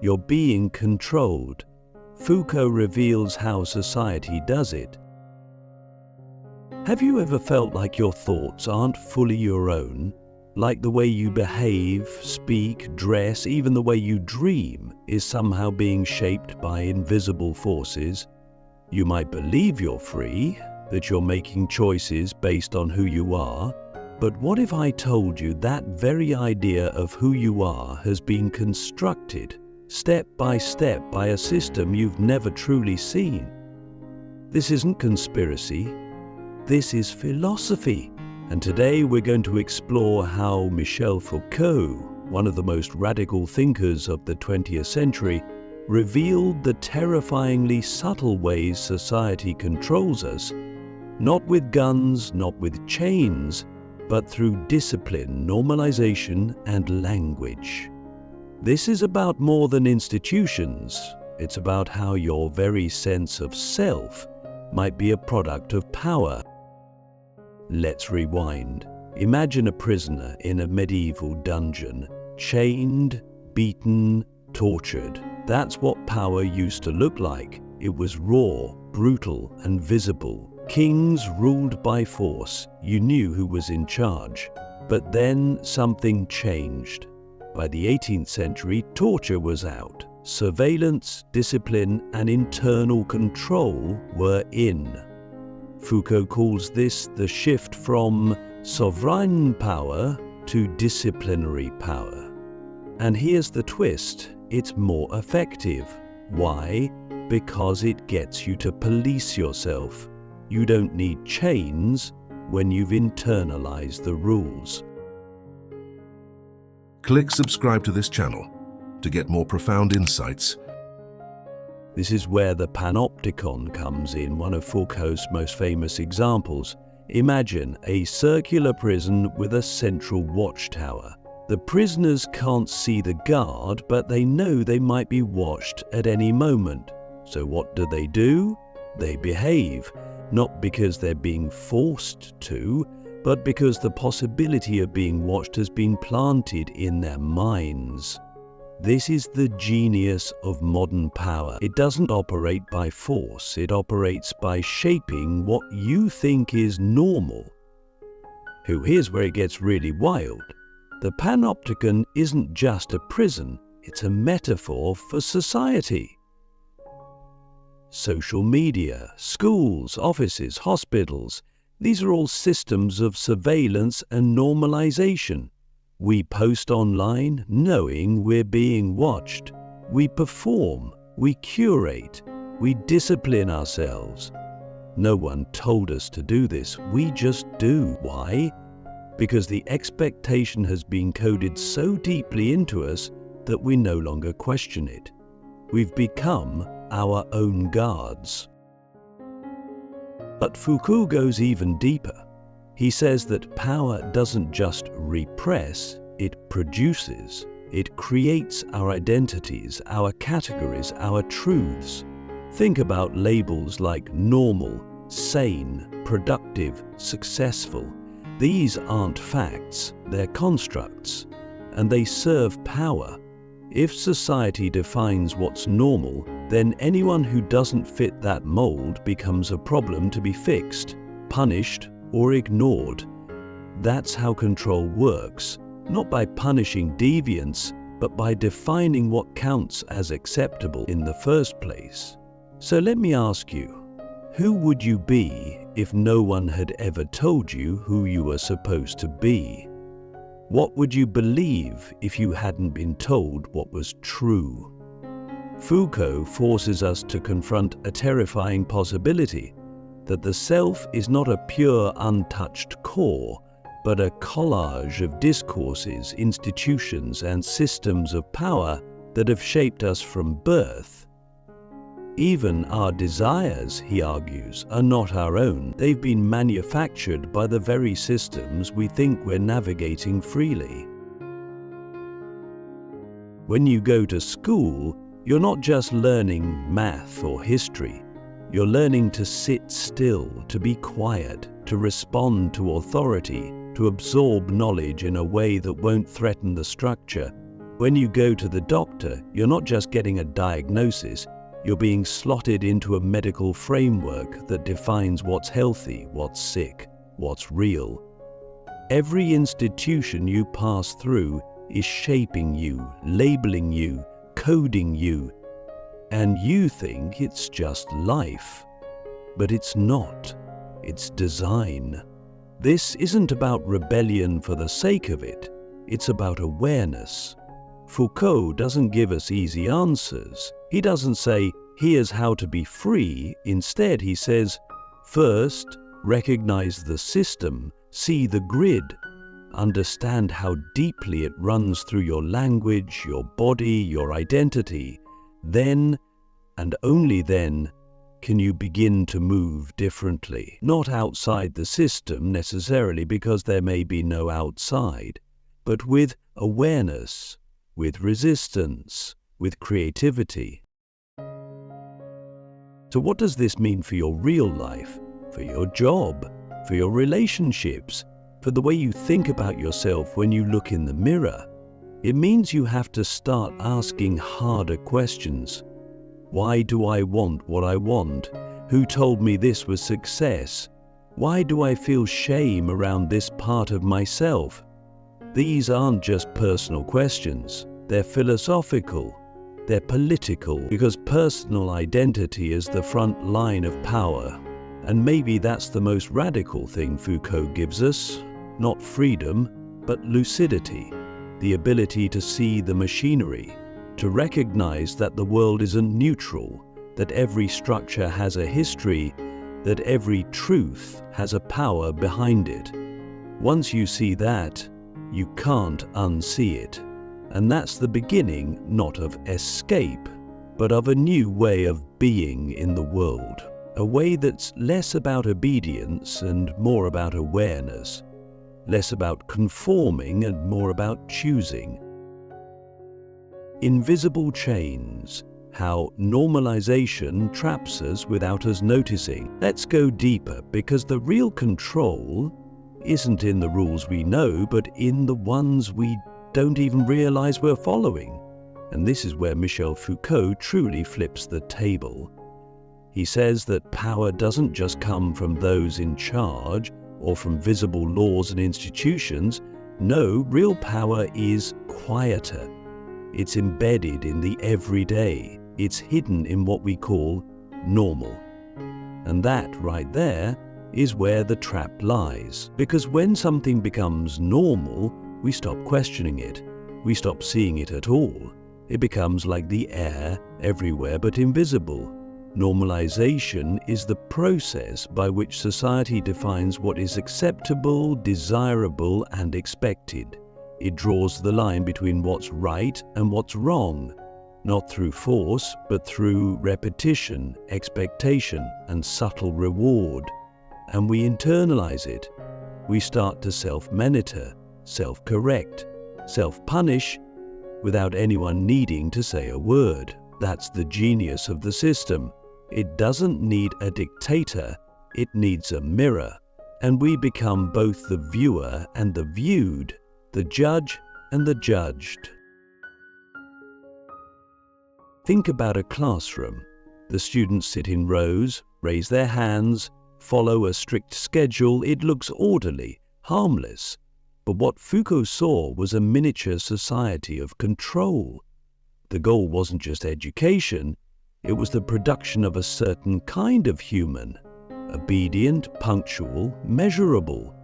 You're being controlled. Foucault reveals how society does it. Have you ever felt like your thoughts aren't fully your own? Like the way you behave, speak, dress, even the way you dream is somehow being shaped by invisible forces? You might believe you're free, that you're making choices based on who you are, but what if I told you that very idea of who you are has been constructed step by a system you've never truly seen? This isn't conspiracy, this is philosophy. And today we're going to explore how Michel Foucault, one of the most radical thinkers of the 20th century, revealed the terrifyingly subtle ways society controls us, not with guns, not with chains, but through discipline, normalization, and language. This is about more than institutions. It's about how your very sense of self might be a product of power. Let's rewind. Imagine a prisoner in a medieval dungeon, chained, beaten, tortured. That's what power used to look like. It was raw, brutal, and visible. Kings ruled by force. You knew who was in charge. But then something changed. By the 18th century, torture was out. Surveillance, discipline, and internal control were in. Foucault calls this the shift from sovereign power to disciplinary power. And here's the twist, it's more effective. Why? Because it gets you to police yourself. You don't need chains when you've internalized the rules. Click subscribe to this channel to get more profound insights. This is where the Panopticon comes in, one of Foucault's most famous examples. Imagine a circular prison with a central watchtower. The prisoners can't see the guard, but they know they might be watched at any moment. So what do? They behave, not because they're being forced to, but because the possibility of being watched has been planted in their minds. This is the genius of modern power. It doesn't operate by force, it operates by shaping what you think is normal. Here's where it gets really wild. The Panopticon isn't just a prison, it's a metaphor for society. Social media, schools, offices, hospitals, these are all systems of surveillance and normalization. We post online knowing we're being watched. We perform, we curate, we discipline ourselves. No one told us to do this, we just do. Why? Because the expectation has been coded so deeply into us that we no longer question it. We've become our own guards. But Foucault goes even deeper. He says that power doesn't just repress, it produces. It creates our identities, our categories, our truths. Think about labels like normal, sane, productive, successful. These aren't facts, they're constructs, and they serve power. If society defines what's normal, then anyone who doesn't fit that mold becomes a problem to be fixed, punished, or ignored. That's how control works, not by punishing deviance, but by defining what counts as acceptable in the first place. So let me ask you, who would you be if no one had ever told you who you were supposed to be? What would you believe if you hadn't been told what was true? Foucault forces us to confront a terrifying possibility, that the self is not a pure, untouched core, but a collage of discourses, institutions, and systems of power that have shaped us from birth. Even our desires, he argues, are not our own. They've been manufactured by the very systems we think we're navigating freely. When you go to school, you're not just learning math or history. You're learning to sit still, to be quiet, to respond to authority, to absorb knowledge in a way that won't threaten the structure. When you go to the doctor, you're not just getting a diagnosis, you're being slotted into a medical framework that defines what's healthy, what's sick, what's real. Every institution you pass through is shaping you, labeling you, coding you, and you think it's just life. But it's not. It's design. This isn't about rebellion for the sake of it. It's about awareness. Foucault doesn't give us easy answers. He doesn't say, here's how to be free. Instead, he says, first, recognize the system, see the grid, understand how deeply it runs through your language, your body, your identity. Then, and only then, can you begin to move differently. Not outside the system necessarily, because there may be no outside, but with awareness, with resistance, with creativity. So what does this mean for your real life, for your job, for your relationships, for the way you think about yourself when you look in the mirror? It means you have to start asking harder questions. Why do I want what I want? Who told me this was success? Why do I feel shame around this part of myself? These aren't just personal questions. They're philosophical. They're political, because personal identity is the front line of power. And maybe that's the most radical thing Foucault gives us. Not freedom, but lucidity. The ability to see the machinery, to recognize that the world isn't neutral, that every structure has a history, that every truth has a power behind it. Once you see that, you can't unsee it. And that's the beginning not of escape, but of a new way of being in the world. A way that's less about obedience and more about awareness. Less about conforming and more about choosing. Invisible chains. How normalization traps us without us noticing. Let's go deeper, because the real control isn't in the rules we know, but in the ones we don't even realize we're following. And this is where Michel Foucault truly flips the table. He says that power doesn't just come from those in charge or from visible laws and institutions. No, real power is quieter. It's embedded in the everyday. It's hidden in what we call normal. And that right there is where the trap lies. Because when something becomes normal, we stop questioning it. We stop seeing it at all. It becomes like the air, everywhere but invisible. Normalization is the process by which society defines what is acceptable, desirable, and expected. It draws the line between what's right and what's wrong, not through force, but through repetition, expectation, and subtle reward. And we internalize it. We start to self-monitor, self-correct, self-punish, without anyone needing to say a word. That's the genius of the system. It doesn't need a dictator, it needs a mirror. And we become both the viewer and the viewed, the judge and the judged. Think about a classroom. The students sit in rows, raise their hands, follow a strict schedule. It looks orderly, harmless. But what Foucault saw was a miniature society of control. The goal wasn't just education, it was the production of a certain kind of human. Obedient, punctual, measurable.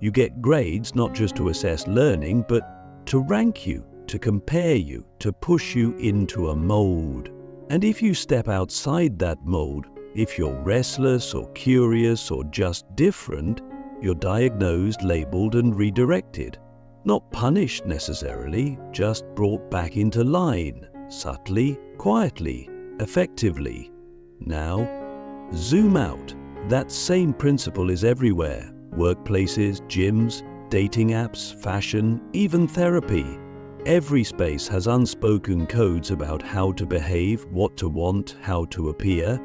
You get grades not just to assess learning, but to rank you, to compare you, to push you into a mold. And if you step outside that mold, if you're restless or curious or just different, you're diagnosed, labeled, and redirected. Not punished necessarily, just brought back into line, subtly, quietly, effectively. Now, zoom out. That same principle is everywhere. Workplaces, gyms, dating apps, fashion, even therapy. Every space has unspoken codes about how to behave, what to want, how to appear.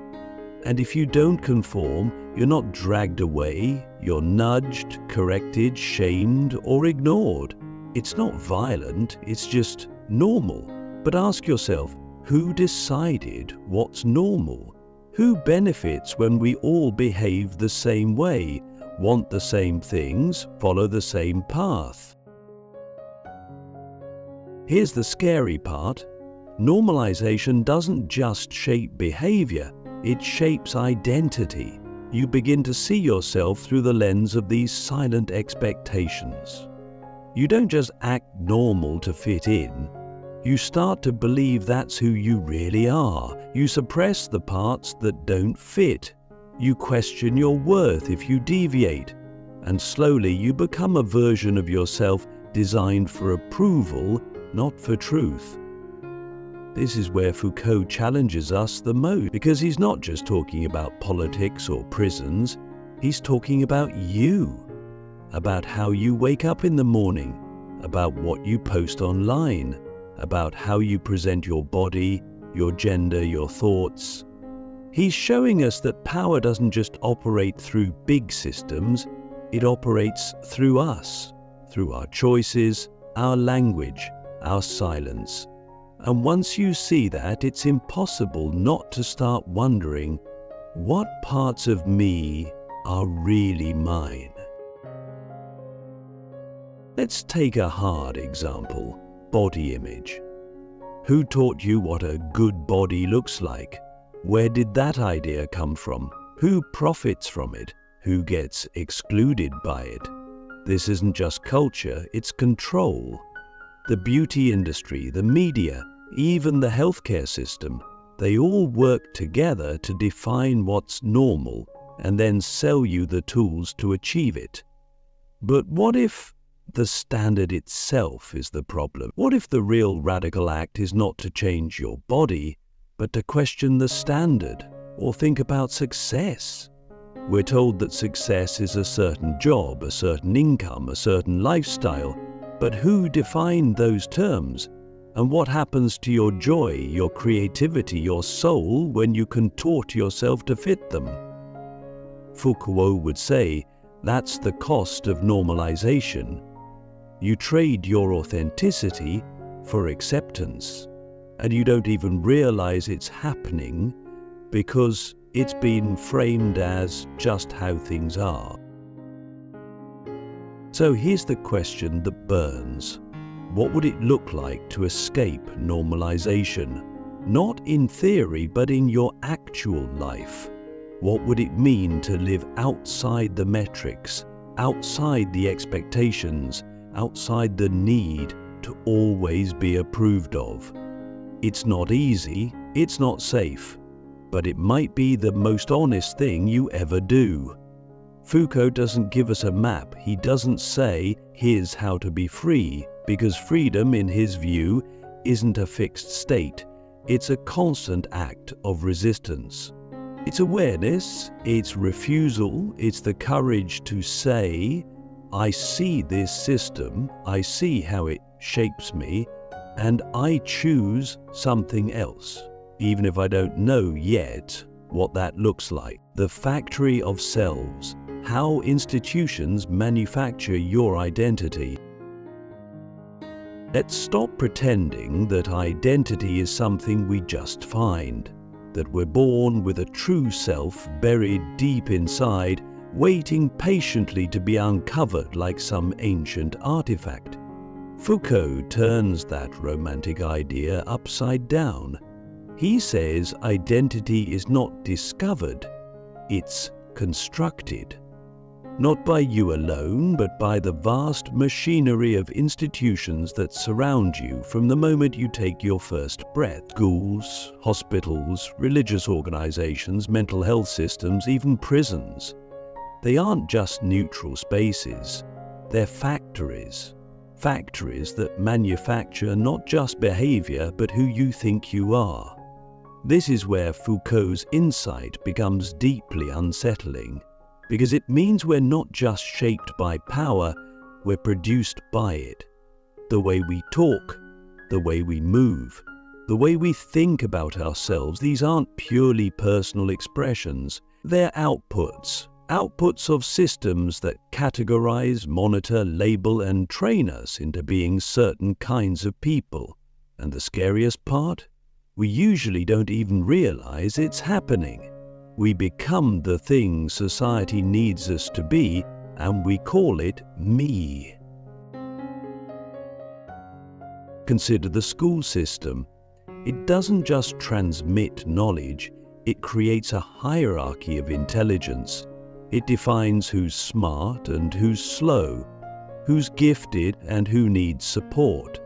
And if you don't conform, you're not dragged away, you're nudged, corrected, shamed, or ignored. It's not violent, it's just normal. But ask yourself, who decided what's normal? Who benefits when we all behave the same way, want the same things, follow the same path? Here's the scary part. Normalization doesn't just shape behavior, it shapes identity. You begin to see yourself through the lens of these silent expectations. You don't just act normal to fit in. You start to believe that's who you really are. You suppress the parts that don't fit. You question your worth if you deviate. And slowly you become a version of yourself designed for approval, not for truth. This is where Foucault challenges us the most, because he's not just talking about politics or prisons, he's talking about you, about how you wake up in the morning, about what you post online, about how you present your body, your gender, your thoughts. He's showing us that power doesn't just operate through big systems, it operates through us, through our choices, our language, our silence. And once you see that, it's impossible not to start wondering, what parts of me are really mine? Let's take a hard example, body image. Who taught you what a good body looks like? Where did that idea come from? Who profits from it? Who gets excluded by it? This isn't just culture, it's control. The beauty industry, the media, even the healthcare system, they all work together to define what's normal and then sell you the tools to achieve it. But what if the standard itself is the problem? What if the real radical act is not to change your body, but to question the standard or think about success? We're told that success is a certain job, a certain income, a certain lifestyle, but who defined those terms? And what happens to your joy, your creativity, your soul when you contort yourself to fit them? Foucault would say, that's the cost of normalization. You trade your authenticity for acceptance, and you don't even realize it's happening because it's been framed as just how things are. So here's the question that burns. What would it look like to escape normalization? Not in theory, but in your actual life. What would it mean to live outside the metrics, outside the expectations, outside the need to always be approved of? It's not easy, it's not safe, but it might be the most honest thing you ever do. Foucault doesn't give us a map. He doesn't say, here's how to be free, because freedom, in his view, isn't a fixed state. It's a constant act of resistance. It's awareness, it's refusal, it's the courage to say, I see this system, I see how it shapes me, and I choose something else, even if I don't know yet what that looks like. The factory of selves, how institutions manufacture your identity. Let's stop pretending that identity is something we just find, that we're born with a true self buried deep inside, waiting patiently to be uncovered like some ancient artifact. Foucault turns that romantic idea upside down. He says identity is not discovered, it's constructed. Not by you alone, but by the vast machinery of institutions that surround you from the moment you take your first breath. Schools, hospitals, religious organizations, mental health systems, even prisons. They aren't just neutral spaces, they're factories. Factories that manufacture not just behavior, but who you think you are. This is where Foucault's insight becomes deeply unsettling, because it means we're not just shaped by power, we're produced by it. The way we talk, the way we move, the way we think about ourselves, these aren't purely personal expressions, they're outputs of systems that categorize, monitor, label, and train us into being certain kinds of people. And the scariest part? We usually don't even realize it's happening. We become the thing society needs us to be, and we call it me. Consider the school system. It doesn't just transmit knowledge, it creates a hierarchy of intelligence. It defines who's smart and who's slow, who's gifted and who needs support.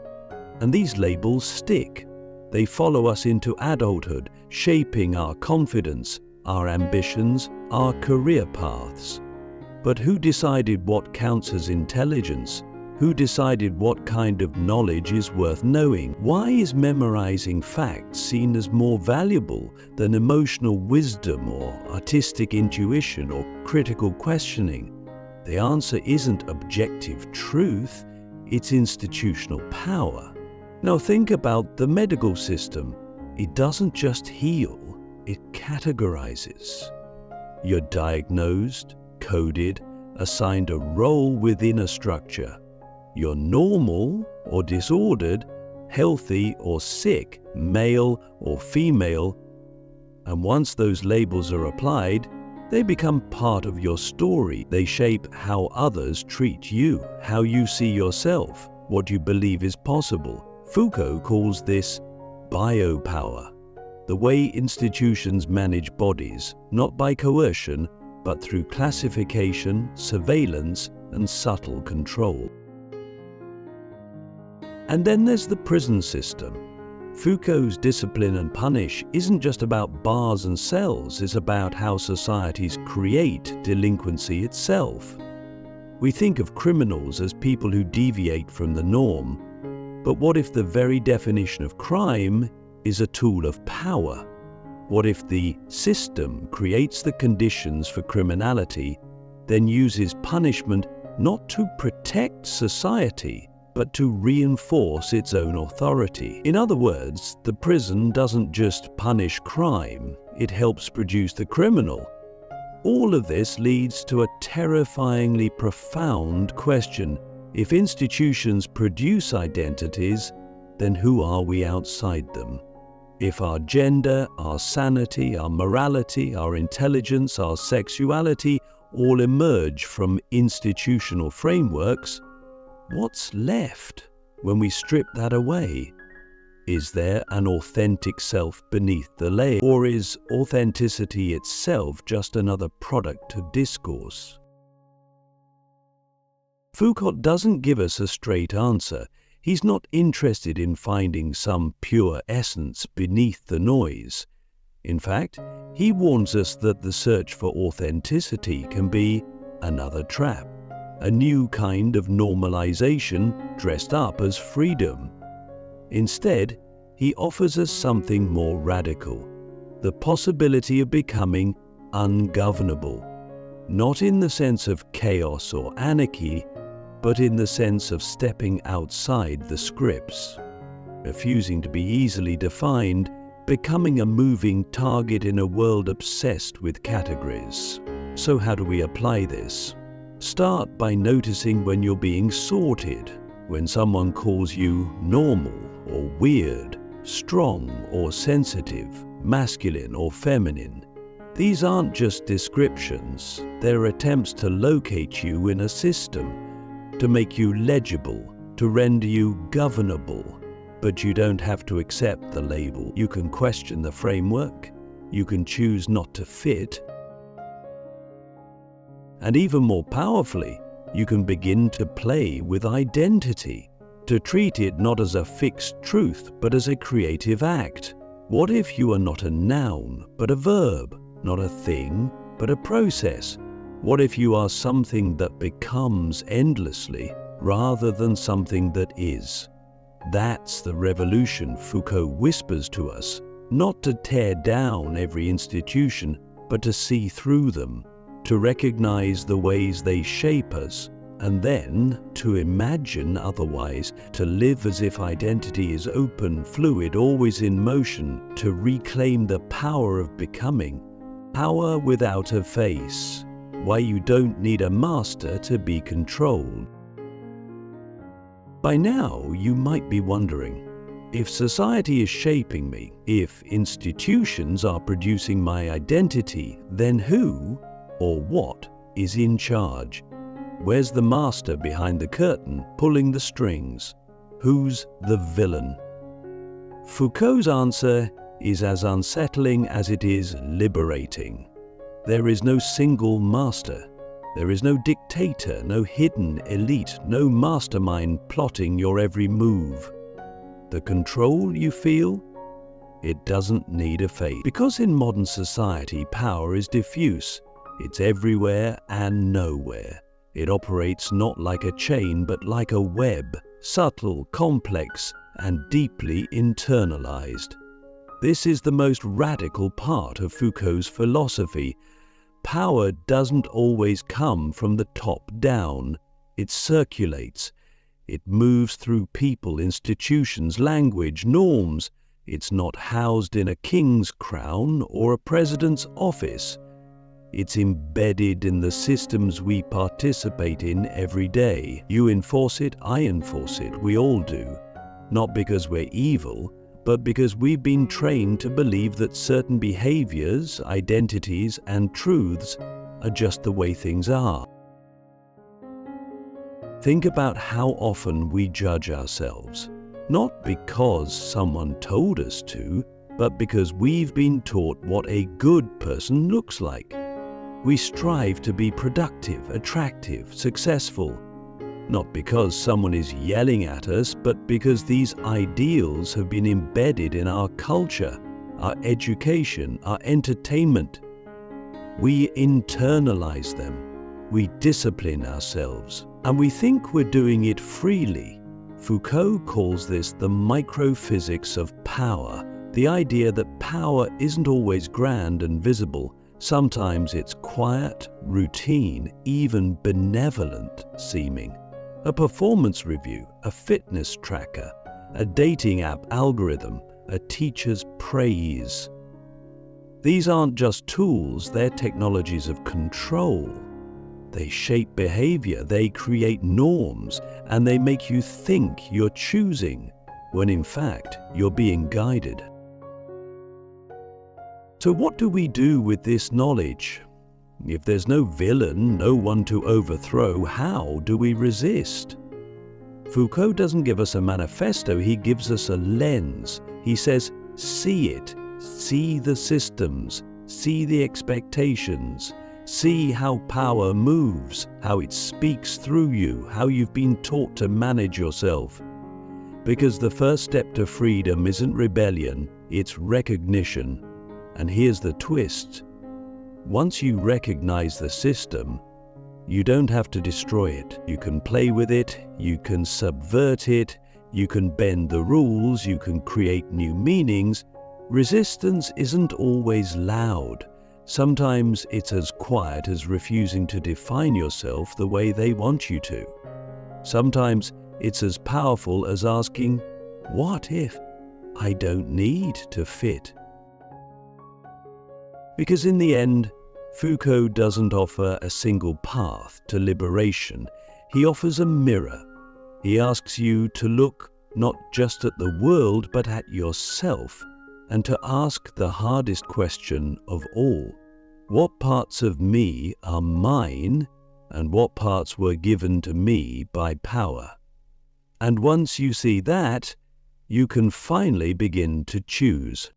And these labels stick. They follow us into adulthood, shaping our confidence, our ambitions, our career paths. But who decided what counts as intelligence? Who decided what kind of knowledge is worth knowing? Why is memorizing facts seen as more valuable than emotional wisdom or artistic intuition or critical questioning? The answer isn't objective truth, it's institutional power. Now think about the medical system. It doesn't just heal, it categorizes. You're diagnosed, coded, assigned a role within a structure. You're normal or disordered, healthy or sick, male or female. And once those labels are applied, they become part of your story. They shape how others treat you, how you see yourself, what you believe is possible. Foucault calls this biopower, the way institutions manage bodies, not by coercion, but through classification, surveillance, and subtle control. And then there's the prison system. Foucault's discipline and punish isn't just about bars and cells, it's about how societies create delinquency itself. We think of criminals as people who deviate from the norm, but what if the very definition of crime is a tool of power? What if the system creates the conditions for criminality, then uses punishment not to protect society, but to reinforce its own authority? In other words, the prison doesn't just punish crime, it helps produce the criminal. All of this leads to a terrifyingly profound question. If institutions produce identities, then who are we outside them? If our gender, our sanity, our morality, our intelligence, our sexuality all emerge from institutional frameworks, what's left when we strip that away? Is there an authentic self beneath the layer, or is authenticity itself just another product of discourse? Foucault doesn't give us a straight answer. He's not interested in finding some pure essence beneath the noise. In fact, he warns us that the search for authenticity can be another trap, a new kind of normalization dressed up as freedom. Instead, he offers us something more radical, the possibility of becoming ungovernable, not in the sense of chaos or anarchy, but in the sense of stepping outside the scripts, refusing to be easily defined, becoming a moving target in a world obsessed with categories. So how do we apply this? Start by noticing when you're being sorted, when someone calls you normal or weird, strong or sensitive, masculine or feminine. These aren't just descriptions, they're attempts to locate you in a system, to make you legible, to render you governable. But you don't have to accept the label. You can question the framework, you can choose not to fit, and even more powerfully, you can begin to play with identity, to treat it not as a fixed truth, but as a creative act. What if you are not a noun, but a verb, not a thing, but a process? What if you are something that becomes endlessly, rather than something that is? That's the revolution Foucault whispers to us, not to tear down every institution, but to see through them, to recognize the ways they shape us, and then to imagine otherwise, to live as if identity is open, fluid, always in motion, to reclaim the power of becoming, power without a face, why you don't need a master to be controlled. By now, you might be wondering, If society is shaping me, if institutions are producing my identity, then who or what is in charge? Where's the master behind the curtain pulling the strings? Who's the villain? Foucault's answer is as unsettling as it is liberating. There is no single master. There is no dictator, no hidden elite, no mastermind plotting your every move. The control you feel, it doesn't need a face. Because in modern society, power is diffuse. It's everywhere and nowhere. It operates not like a chain, but like a web, subtle, complex, and deeply internalized. This is the most radical part of Foucault's philosophy. Power doesn't always come from the top down. It circulates. It moves through people, institutions, language, norms. It's not housed in a king's crown or a president's office. It's embedded in the systems we participate in every day. You enforce it, I enforce it, we all do. Not because we're evil, but because we've been trained to believe that certain behaviors, identities, and truths are just the way things are. Think about how often we judge ourselves, not because someone told us to, but because we've been taught what a good person looks like. We strive to be productive, attractive, successful, not because someone is yelling at us, but because these ideals have been embedded in our culture, our education, our entertainment. We internalize them. We discipline ourselves, and we think we're doing it freely. Foucault calls this the microphysics of power, the idea that power isn't always grand and visible. Sometimes it's quiet, routine, even benevolent seeming. A performance review, a fitness tracker, a dating app algorithm, a teacher's praise. These aren't just tools, they're technologies of control. They shape behavior, they create norms, and they make you think you're choosing, when in fact you're being guided. So what do we do with this knowledge? If there's no villain, no one to overthrow, how do we resist? Foucault doesn't give us a manifesto, he gives us a lens. He says, see it, see the systems, see the expectations, see how power moves, how it speaks through you, how you've been taught to manage yourself. Because the first step to freedom isn't rebellion, it's recognition. And here's the twist. Once you recognize the system, you don't have to destroy it. You can play with it, you can subvert it, you can bend the rules, you can create new meanings. Resistance isn't always loud. Sometimes it's as quiet as refusing to define yourself the way they want you to. Sometimes it's as powerful as asking, what if I don't need to fit? Because in the end, Foucault doesn't offer a single path to liberation. He offers a mirror. He asks you to look not just at the world, but at yourself, and to ask the hardest question of all. What parts of me are mine, and what parts were given to me by power? And once you see that, you can finally begin to choose.